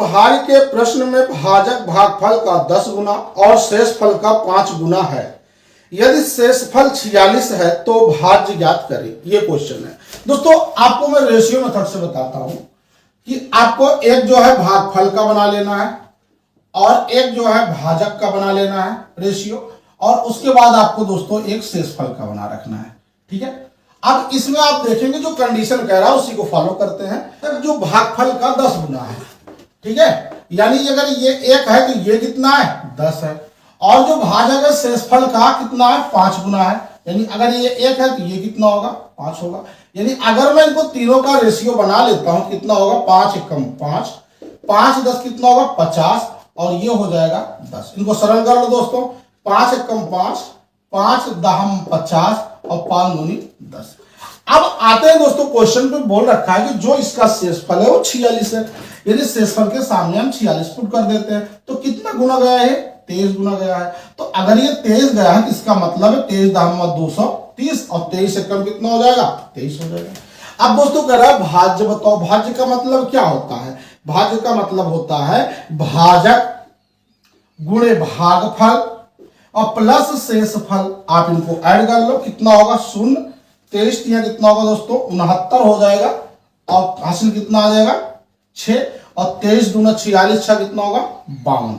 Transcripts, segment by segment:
भाग के प्रश्न में भाजक भागफल का 10 गुना और शेषफल का 5 गुना है। यदि शेषफल 46 है तो भाज्य ज्ञात करें। ये क्वेश्चन है दोस्तों। आपको मैं रेशियो मेथड से बताता हूं कि आपको एक जो है भागफल का बना लेना है और एक जो है भाजक का बना लेना है रेशियो, और उसके बाद आपको दोस्तों एक शेषफल का बना रखना है। ठीक है, अब इसमें आप देखेंगे जो कंडीशन कह रहा है उसी को फॉलो करते हैं। जो भागफल का 10 गुना है, ठीक है, यानी अगर ये 1 है तो ये कितना है 10 है, और जो भाजक है शेषफल का कितना है 5 गुना है, यानी अगर ये 1 है तो ये कितना होगा 5 होगा। यानी अगर मैं इनको तीनों का रेशियो बना लेता हूं कितना होगा 5 एकम 5, 5 10 कितना होगा 50, और ये हो जाएगा 10। इनको सरल कर लो दोस्तों, 5 एकम 5, 5 दहम 50 और 5 दूनी 10। अब आते हैं दोस्तों, क्वेश्चन पे बोल रखा है कि जो इसका शेषफल है वो 46 है। यदि शेषफल के सामने हम 46 पुट कर देते हैं तो कितना गुना गया है 23 गुना गया है। तो अगर ये 23 गया है तो इसका मतलब है 23 दहम 230 और 23 एकम कितना हो जाएगा 23 हो जाएगा। अब दोस्तों कह रहा है भाज्य बताओ। भाज्य का मतलब क्या होता है? भाज्य का मतलब होता है भाजक गुणे भागफल और प्लस शेषफल। आप इनको ऐड कर लो, कितना होगा 0, 23 कितना होगा दोस्तों 69 हो जाएगा, और हासिल कितना आ जाएगा 6, और 23 दूना 46, 6 कितना होगा 52,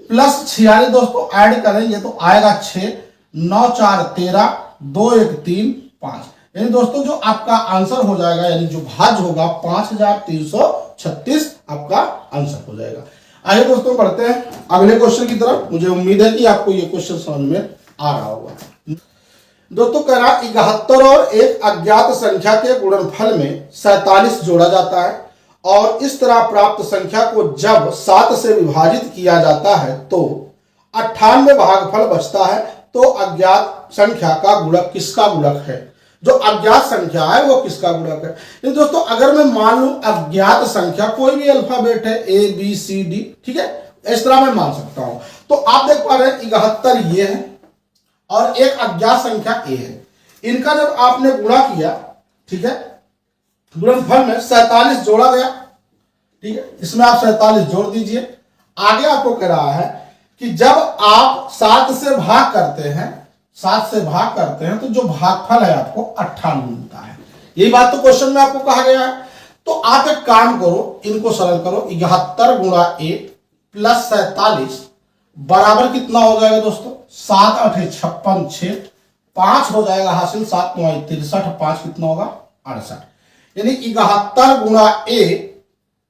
प्लस 46 दोस्तों ऐड करेंगे तो आएगा 6, 9 4 13, 2 1 3 5। यानी दोस्तों जो आपका आंसर हो जाएगा, यानी जो भाज्य होगा 5336 आपका आंसर हो जाएगा। आइए दोस्तों बढ़ते हैं अगले क्वेश्चन की तरफ। मुझे उम्मीद है कि आपको ये क्वेश्चन समझ में आ रहा होगा। दोस्तों कह रहा 71 और एक अज्ञात संख्या के गुणनफल में 47 जोड़ा जाता है, और इस तरह प्राप्त संख्या को जब 7 से विभाजित किया जाता है तो 98 भागफल बचता है। तो अज्ञात संख्या का गुणक किसका गुणक है? जो अज्ञात संख्या है वो किसका गुणक है? तो दोस्तों अगर मैं मान लूं अज्ञात संख्या कोई भी अल्फाबेट है A B C D, ठीक है, इस तरह मैं मान सकता हूं। तो आप देख पा रहे हैं 71 ये है और एक अज्ञात संख्या A है। इनका जब आपने गुणा किया, ठीक है, गुणनफल में 47 जोड़ा गया, ठीक है, इसमें आप 47 जोड़ दीजिए। आगे आपको कह रहा है कि जब आप 7 से भाग करते हैं, 7 से भाग करते हैं तो जो भागफल है आपको 98 मिलता है। यही बात तो क्वेश्चन में आपको कहा गया है। तो आप एक काम करो, इनको सरल करो, 71 गुणा 1 प्लस 47 बराबर कितना हो जाएगा दोस्तों 7 8 56 6, 5 हो जाएगा हासिल, 7 9 63, 5 कितना होगा 68। यानी 71 गुणा a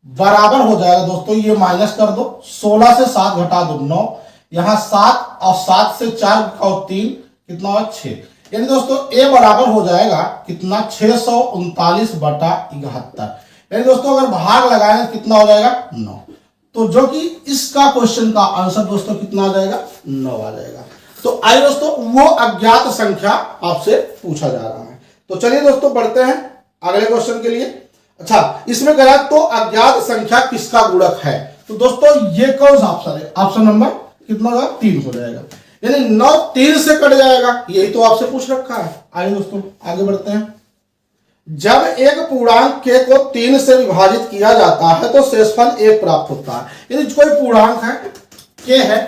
बराबर हो जाएगा दोस्तों, ये माइनस कर दो, 16 से 7 घटा दो 9, यहां 7 और 7 से 4 और 3 कितना होगा 6। यानी दोस्तों a बराबर हो जाएगा कितना 639 बटा 71। यानी दोस्तों अगर भाग लगाएं कितना हो जाएगा 9। तो जो कि इसका क्वेश्चन का आंसर दोस्तों कितना आ जाएगा 9 आ जाएगा। तो आइए दोस्तों वो अज्ञात संख्या आपसे पूछा जा रहा है। तो चलिए दोस्तों बढ़ते हैं अगले क्वेश्चन के लिए। अच्छा, इसमें कहा तो अज्ञात संख्या किसका गुणक है? तो दोस्तों ये कौन सा ऑप्शन है? ऑप्शन नंबर कितना होगा 3 हो जाएगा। यानी 9 3 से कट जाएगा, यही तो आपसे पूछ रखा है। आइए दोस्तों आगे बढ़ते हैं। जब एक पूर्णांक k को 3 से विभाजित किया जाता है तो शेषफल 1 प्राप्त होता है। यदि कोई पूर्णांक है k है,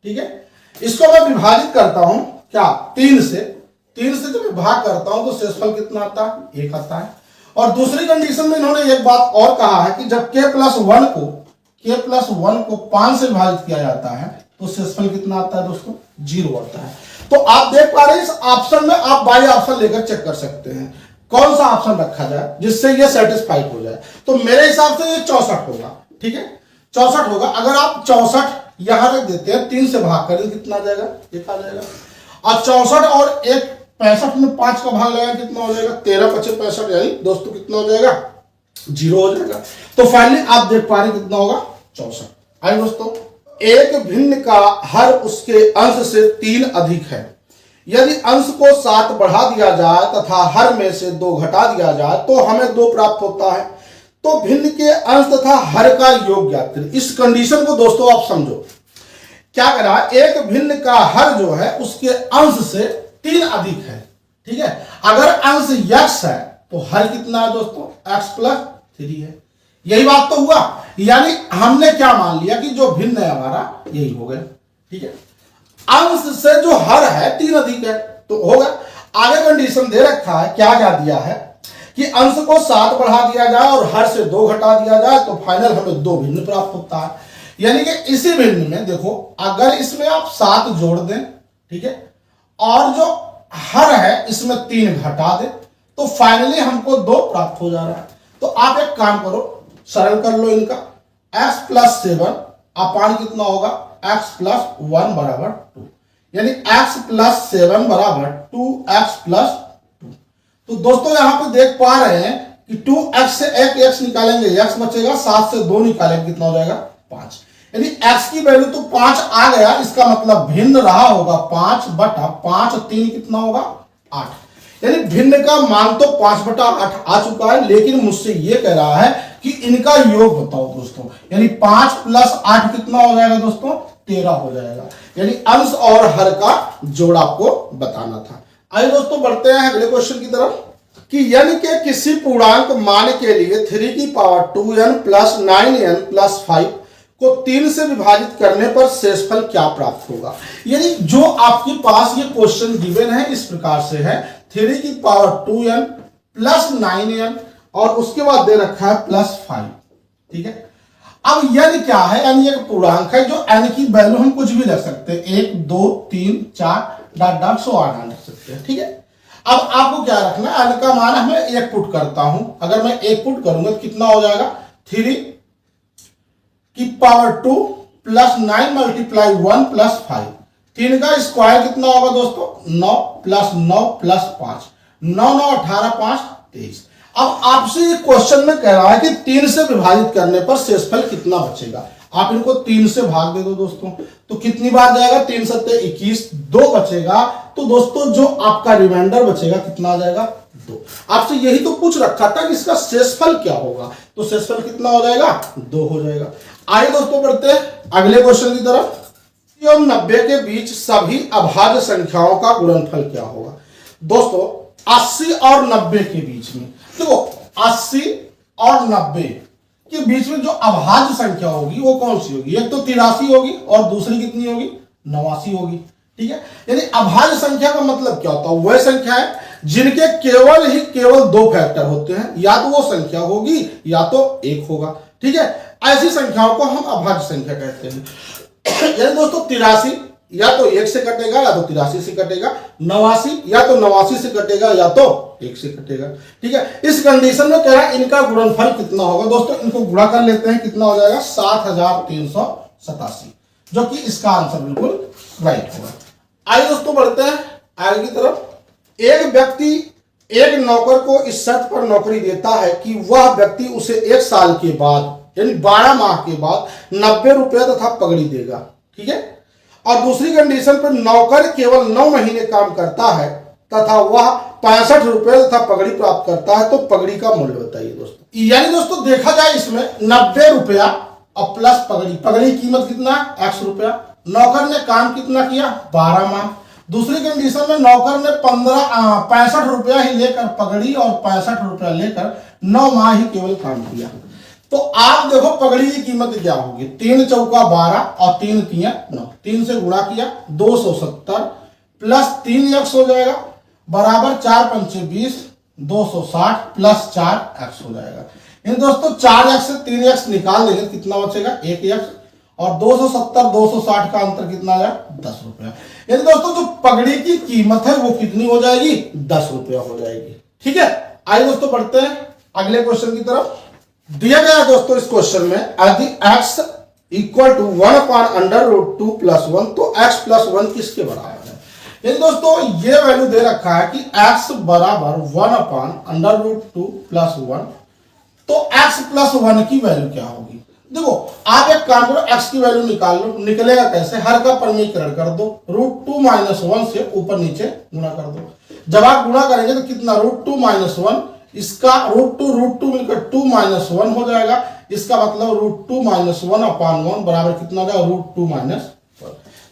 ठीक है, इसको मैं विभाजित करता हूं क्या 3 से जब विभाग करता हूं तो शेषफल कितना आता है 1 आता है। और दूसरी कंडीशन में इन्होंने एक बात और कहा है कि जब k प्लस 1 को 5 से विभाजित किया जाता है तो शेषफल कितना आता है दोस्तों 0 आता है। तो आप देख पा रहे हैं इस ऑप्शन में आप बाई ऑप्शन लेकर चेक कर सकते हैं कौन सा ऑप्शन रखा जाए जिससे ये सेटिस्फाइड हो जाए। तो मेरे हिसाब से ये 64 होगा, ठीक है, 64 होगा। अगर आप 64 यहां रख देते हैं, 3 से भाग करें कितना आ जाएगा 1 आ जाएगा, और 64 और 1 65 में 5 का भाग लगाए कितना हो जाएगा 13 25 65, यानी दोस्तों कितना हो जाएगा 0 हो जाएगा। तो फाइनली आप देख पा रहे कितना होगा 64। आइए दोस्तों, एक भिन्न का हर उसके अंश से 3 अधिक है। यदि अंश को 7 बढ़ा दिया जाए तथा हर में से 2 घटा दिया जाए तो हमें 2 प्राप्त होता है। तो भिन्न के अंश तथा हर का योग ज्ञात करें। इस कंडीशन को दोस्तों आप समझो, क्या करा, एक भिन्न का हर जो है उसके अंश से 3 अधिक है, ठीक है। अगर अंश x है तो हर कितना है दोस्तों x प्लस 3 है। यही बात तो हुआ। यानी हमने क्या मान लिया कि जो भिन्न है हमारा यही हो गया। ठीक है, अंश से जो हर है 3 अधिक है तो होगा। आगे कंडीशन दे रखा है, क्या क्या दिया है कि अंश को 7 बढ़ा दिया जाए और हर से 2 घटा दिया जाए तो फाइनल हमें 2 भिन्न प्राप्त होता है। यानी कि इसी भिन्न में देखो, अगर इसमें आप 7 जोड़ दें, ठीक है, और जो हर है इसमें 3 घटा दें तो फाइनली हमको 2 प्राप्त हो जा रहा है। तो आप एक काम करो, सरल कर लो इनका, x प्लस 7 अपान कितना होगा, x प्लस 1 बराबर 2, यानी x प्लस 7 बराबर 2x प्लस 2। तो दोस्तों यहां पे देख पा रहे हैं कि 2x से एक x निकालेंगे, x बचेगा, 7 से 2 निकालेंगे, कितना हो जाएगा 5, यानी x की वैल्यू तो 5 आ गया। इसका मतलब भिन्न रहा होगा 5 बटा 5, 3 कितना होगा 8, यानी भिन्न का मान तो 5 बटा 8 आ चुका है, लेकिन मुझसे ये कह रहा है कि इनका योग बताओ दोस्तों, यानी 5 प्लस 8 कितना हो जाएगा दोस्तों, 13 हो जाएगा। यानी अंश और हर का जोड़ आपको बताना था। आइए दोस्तों बढ़ते हैं अगले क्वेश्चन की तरफ कि यानी कि किसी पूर्णांक मान के लिए 3 की power 2n plus 9n plus 5 को 3 से विभाजित करने पर शेषफल क्या प्राप्त होगा। यानी जो आपके पास ये क्वेश्चन गिवन है इस प्रकार से है, 3 की पावर 2n प्लस 9n और उसके बाद दे रखा है प्लस 5। ठीक है, अब n क्या है, n एक पूर्णांक है जो n की वैल्यू हम कुछ भी रख सकते हैं, 1 2 3 4 डॉट डॉट सो आना रख सकते हैं। ठीक है, अब आपको क्या रखना है, n का मान हमें 1 पुट करता हूं, अगर मैं 1 पुट करूंगा तो कितना हो जाएगा, 3 की पावर 2 प्लस 9 मल्टीप्लाई 1 प्लस 5, 3 का स्क्वायर कितना होगा दोस्तों, 9 प्लस 9 प्लस 5, 9 9 18 5 23। अब आपसे ये क्वेश्चन में कह रहा है कि 3 से विभाजित करने पर शेषफल कितना बचेगा। आप इनको 3 से भाग दे दो दोस्तों, तो कितनी बार जाएगा, 3 सत्ते 21, 2 बचेगा। तो दोस्तों जो आपका रिमाइंडर बचेगा कितना आ जाएगा, 2। आपसे यही तो पूछ रखा था कि इसका शेषफल क्या होगा, तो शेषफल कितना हो जाएगा, 2 हो जाएगा। आइए दोस्तों बढ़ते हैं अगले क्वेश्चन की तरफ। 80 और 90 के बीच सभी अभाज्य संख्याओं का गुणनफल क्या होगा। दोस्तों 80 और 90 के बीच में देखो, 80 और 90 के बीच में जो अभाज्य संख्या होगी वो कौन सी होगी, एक तो 83 होगी और दूसरी कितनी होगी, 89 होगी। ठीक है, यानी अभाज्य संख्या का मतलब क्या होता है, वह संख्या है जिनके केवल 2 फैक्टर होते हैं, या तो वो संख्या होगी या तो 1 होगा। ठीक है, ऐसी संख्याओं को हम अभाज्य संख्या कहते हैं। यानी दोस्तों 83 या तो 1 से कटेगा या तो 83 से कटेगा, 89 या तो 89 से कटेगा या तो 1 से कटेगा। ठीक है, इस कंडीशन में कह रहा है इनका गुणनफल कितना होगा। दोस्तों इनको गुणा कर लेते हैं, कितना हो जाएगा 7387, जो कि इसका आंसर बिल्कुल राइट होगा। आइए दोस्तों बढ़ते हैं आगे की तरफ। एक व्यक्ति एक नौकर को इस शर्त पर नौकरी देता है कि वह व्यक्ति उसे 1 साल के बाद यानी 12 माह के बाद 90 रुपए तथा पगड़ी देगा। ठीक है, और दूसरी कंडीशन पर नौकर केवल 9 महीने काम करता है तथा वह 65 रुपए तथा पगड़ी प्राप्त करता है, तो पगड़ी का मूल्य बताइए दोस्तों। यानी दोस्तों देखा जाए इसमें 90 रुपया और प्लस पगड़ी की कीमत कितना, 100 रुपया। नौकर ने काम कितना किया, 12 माह। दूसरी कंडीशन में नौकर ने 65 रुपया ही लेकर पगड़ी और 65 रुपया लेकर 9 माह ही केवल काम किया। तो आप देखो पगड़ी की कीमत क्या होगी, 3 चौका 12 और 3 तिया 9, 3 से गुणा किया 270 प्लस 3 x हो जाएगा बराबर 4 पंचे 20, 260 प्लस 4 x हो जाएगा। इन दोस्तों 4 x से 3 x निकाल देंगे, कितना बचेगा 1 x, और 270 260 का अंतर कितना आया 10 रुपया। यानी दोस्तों जो पगड़ी की कीमत है वो कितनी हो जाएगी, 10 रुपया हो जाएगी। ठीक है, आइए दोस्तों बढ़ते हैं अगले क्वेश्चन की तरफ। दिया गया दोस्तों इस क्वेश्चन में यदि x इक्वल टू 1/√2 प्लस 1, तो x प्लस 1 किसके बराबर है। यानी दोस्तों ये वैल्यू दे रखा है कि x बराबर 1/√2 प्लस 1, तो x प्लस 1 की वैल्यू क्या होगी। देखो आप एक काम करो, x की वैल्यू निकाल लो, निकलेगा कैसे, हर का परमीकरण कर दो, √2 - 1 से ऊपर नीचे गुणा कर दो। जब आप गुणा करेंगे तो कितना, √2 - 1, इसका √2 मिलकर 2 - 1 हो जाएगा। इसका मतलब √2 - 1/1 बराबर कितना हो जाएगा, √2 - 1।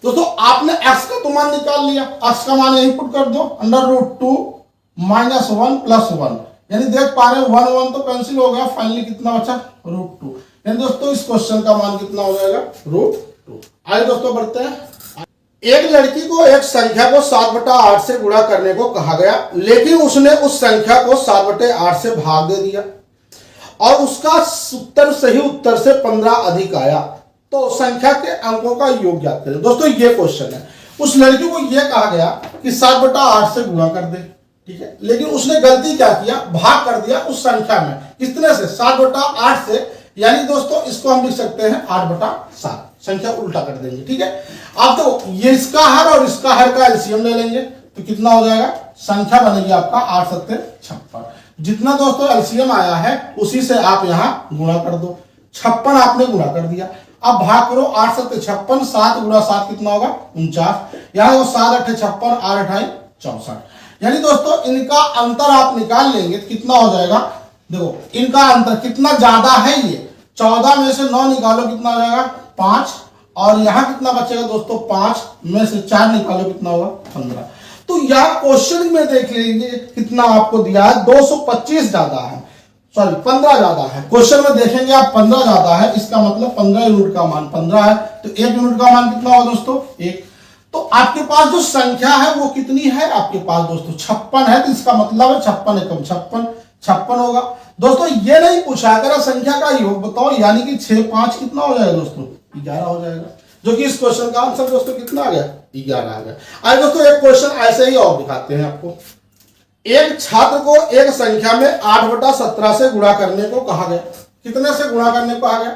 दोस्तों आपने x का तो मान निकाल लिया, x का मान यही पुट कर दो, √2 - 1 प्लस 1, यानी देख पा रहे हैं 1 1 तो कैंसिल हो गया, फाइनली कितना बचा √2। यानी दोस्तों इस क्वेश्चन का मान कितना हो जाएगा, √2। आइए दोस्तों बढ़ते हैं। एक लड़की को एक संख्या को 7/8 से गुणा करने को कहा गया, लेकिन उसने उस संख्या को 7/8 से भाग दे दिया और उसका उत्तर सही उत्तर से 15 अधिक आया, तो संख्या के अंकों का योग ज्ञात करें। दोस्तों ये क्वेश्चन है, उस लड़की को यह कहा गया कि 7/8 से गुणा कर दे, ठीक है, लेकिन उसने गलती क्या किया, भाग कर दिया उस संख्या में, कितने से, 7/8 से, यानी दोस्तों इसको हम लिख सकते हैं 8/7, संख्या उल्टा कर देंगे, ठीक है। अब तो ये इसका हर और इसका हर का एलसीएम ले लेंगे तो कितना हो जाएगा, संख्या बनेगी आपका 8 7 56। जितना दोस्तों एलसीएम आया है उसी से आप यहां गुणा कर दो, 56 आपने गुणा कर दिया, अब भाग करो 8 7 56, 7 गुणा 7 कितना होगा 49, यहां 7 8 56, 8 8 64। यानी दोस्तों इनका अंतर आप निकाल लेंगे तो कितना हो जाएगा, देखो इनका अंतर कितना ज्यादा है, ये 14 में से 9 निकालो कितना हो जाएगा 5, और यहां कितना बचेगा दोस्तों 5 में से 4 निकालो कितना होगा 15। तो यह क्वेश्चन में देख लीजिए कितना आपको दिया है, 225 ज्यादा है, सॉरी 15 ज्यादा है। क्वेश्चन में देखेंगे आप 15 ज्यादा है, इसका मतलब 15 यूनिट का मान 15 है, तो 1 यूनिट का मान कितना होगा दोस्तों 1। तो आपके पास जो संख्या है वो कितनी है, आपके पास दोस्तों 56 है, तो इसका मतलब है 56 एकम 56 होगा। दोस्तों ये नहीं पूछा करा संख्या का योग बताओ, यानी कि 6 5 कितना हो जाएगा दोस्तों 11 हो जाएगा, जो कि इस क्वेश्चन का आंसर दोस्तों कितना आ गया 11 आ गया। आइए दोस्तों एक क्वेश्चन ऐसे ही और दिखाते हैं आपको। एक छात्र को एक संख्या में 8/17 से गुणा करने को कहा गया, कितने से गुणा करने को कहा गया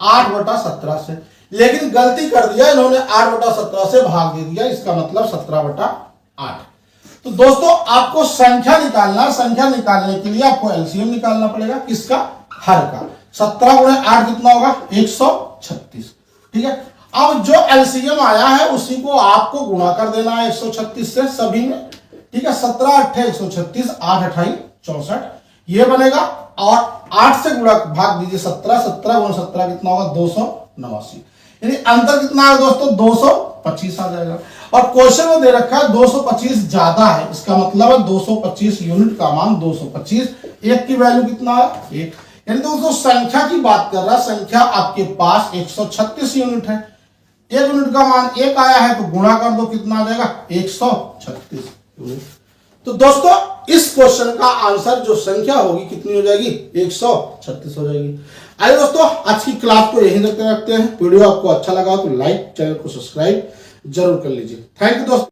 8/17 से, लेकिन गलती कर दिया इन्होंने 8/17 से भाग दे दिया, इसका मतलब 17/8। तो दोस्तों आपको संख्या निकालना, संख्या निकालने के लिए आपको एलसीएम निकालना पड़ेगा, किसका, हर का। 17 गुणे 8 कितना होगा 136, ठीक है। अब जो एलसीएम आया है उसी को आपको गुणा कर देना है 136 से सभी में, ठीक है। 17 8 136, 8 8 64 ये बनेगा, और 8 से गुणा भाग दीजिए 17, 17 गुणा 17 कितना होगा 289, यानी अंतर कितना है दोस्तों 225 आ जाएगा। और क्वेश्चन में दे रखा है 225 ज्यादा है, इसका मतलब है 225 यूनिट का मान 225, एक की वैल्यू कितना है 1, यानी दोस्तों संख्या की बात कर रहा है, संख्या आपके पास 136 यूनिट है, 1 यूनिट का मान 1 आया है तो गुणा कर दो कितना आ जाएगा 136 यूनिट। तो दोस्तों इस क्वेश्चन का आंसर जो संख्या होगी कितनी हो जाएगी 136 हो जाएगी। आइए दोस्तों आज की क्लास को यहीं रखते हैं। वीडियो आपको अच्छा लगा तो लाइक, चैनल को सब्सक्राइब जरूर कर लीजिए। थैंक यू दोस्तों।